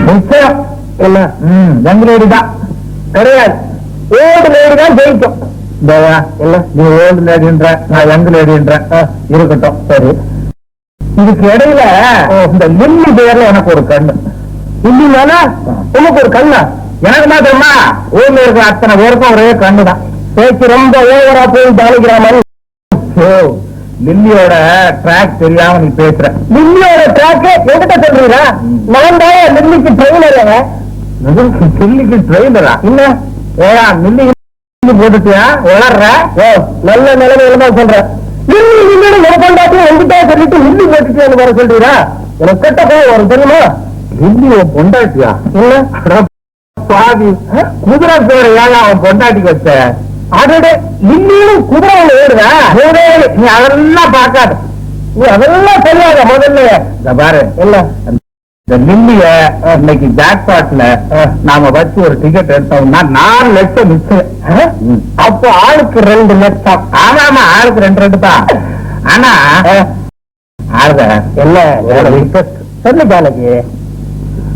நிச்சயம் என்ன young lady தான் கிடையாது, ஓல்டு லேடி தான் ஜெயிக்கும். இல்ல நீ ஓல்டு லேடின்ற நான் யங் லேடின்ற இருக்கட்டும். சரி, இதுக்கு இடையில இந்த லில்லி பேர்ல எனக்கு ஒரு கண்ணு. லில்லினால உனக்கு ஒரு கண்ணா? எனக்கு தான் தெரியுமா, ஊர்ல இருக்கிற அத்தனை பேருக்கும் ஒரே கண்ணுதான். பேச்சு ரொம்ப ஓவரா போய் தாளிக்கிற மாதிரி. லில்லியோட ட்ராக் தெரியாம நீ பேசுற. லில்லியோட ட்ராக் என்கிட்ட சொல்றீங்களா? நான் தான் லில்லிக்கு ட்ரெயினரா. லில்லிக்கு ட்ரெயினரா? இல்ல ஏயா லில்லி போட்டுட்டியா வளர்ற? நல்ல நிலைமையில தான் சொல்ற. லில்லி லில்லியோட கொண்டாட்டி என்கிட்ட சொல்லிட்டு லில்லி போட்டுட்டியான்னு வர சொல்றீரா? எனக்கு கெட்ட போய் வரும் தெரியுமா? லில்லியோ பொண்டாட்டியா? இல்ல பாதி குதிரை பேர் ஏன் அவன் பொண்டாட்டிக்கு வச்ச? அதோட லில்லியும் குதிரையில ஏறுதா? நீ அதெல்லாம் பார்க்காத, நீ அதெல்லாம் தெரியாத. முதல்ல பாரு, இல்ல இந்த லில்லிய இன்னைக்கு ஜாக்பாட்ல நாம வச்சு ஒரு டிக்கெட் எடுத்தோம்னா 4 லட்சம் மிச்சம். அப்போ ஆளுக்கு 2 லட்சம். ஆமா ஆளுக்கு 2 தான். ஆனா என்ன சொல்லு பாலகி,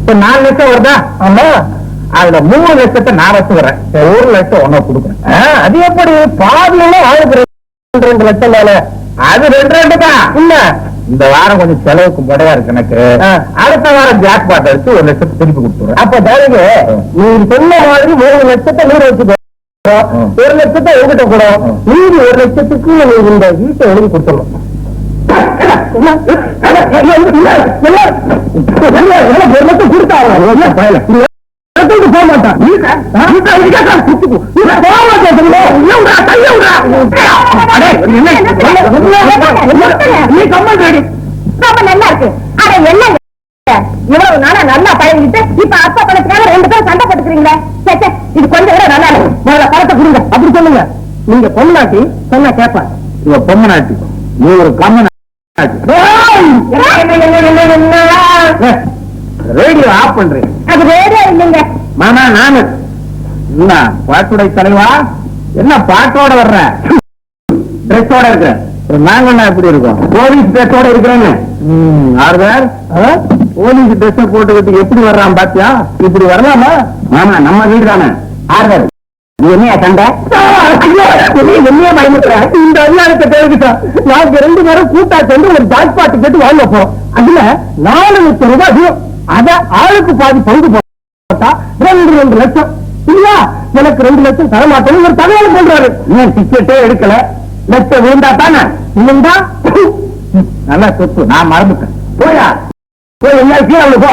இப்ப 4 லட்சம் வருதா? ஆமா, அதுல 3 லட்சத்தை நான் வச்சுக்கிறேன், 1 லட்சம் உன்ன கொடுக்குறேன். அது எப்படி? பாதியெல்லாம் ஆளுக்கு 2 லட்சம் தானே? அது 2 தான். இல்ல இந்த வாரம் கொஞ்சம் செலவுக்கு முறையா இருக்கு எனக்கு. அடுத்த வாரம் ஜாக்பாட் அடிச்சு 1 லட்சத்தை திருப்பி கொடுத்துருவேன். அப்ப தானே நீ சொன்ன மாதிரி 3 லட்சத்தை நீர் வச்சுக்கோ, 1 லட்சத்தை எங்கிட்ட கூட மீதி 1 லட்சத்துக்கு நீ இந்த வீட்டை எழுதி கொடுத்துடணும். போக மாட்டான் நல்லா இருக்கு. ஆனா என்ன இவ்வளவு நாளா நல்லா பழகிட்டு இப்ப அப்பா பணத்துக்காக 2 பேரும் சண்டை போட்டுக்கிறீங்களே. இது கொஞ்சம் கூட நல்லா இருக்கு. முதல்ல பணத்தை கொடுங்க. அப்படி சொல்லுங்க. நீங்க பொம்மநாட்டி சொன்னா கேட்பா. இவ பொம்மநாட்டி, நீ ஒரு கம்மநாட்டி. ரேடியோ ஆஃப் பண்றேன். அது ரேடியோ இல்லைங்க மாமா, நானு என்ன பாட்டுடை தலைவா, என்ன பாட்டோட வர்ற? ட்ரெஸ்ஸோட இருக்கிற நாங்க எப்படி இருக்கோம்? போலீஸ் ட்ரெஸ்ஸோட இருக்கிறேன்னு. ஆறுதார் போலீஸ் ட்ரெஸ் போட்டுக்கிட்டு எப்படி வர்றான் பாத்தியா? இப்படி வரலாமா? மாமா நம்ம வீடு தானே. ஆறுதார் நீ என்னையா சண்டை? என்னையா பயமுறுற? இந்த அதிகாரத்தை தெரிவிச்சா நாங்க 2 பேரும் கூட்டா சேர்ந்து ஒரு ஜாக்பாட் கேட்டு வாங்க போறோம். அதுல 4 லட்சம் ரூபாய் அதிகம். அத ஆளுக்கு பாதி பங்கு போட்டா 2 லட்சம். இல்லையா? எனக்கு 2 லட்சம் தரமாட்டேன்னு ஒரு தகவல் பண்றாரு. ஏன் டிக்கெட்டே எடுக்கல? லட்சம் விழுந்தா தானே? இல்லைண்டா நல்லா சொத்து நான் மறந்துட்டேன். போயா போய் எல்லா கீழே போ.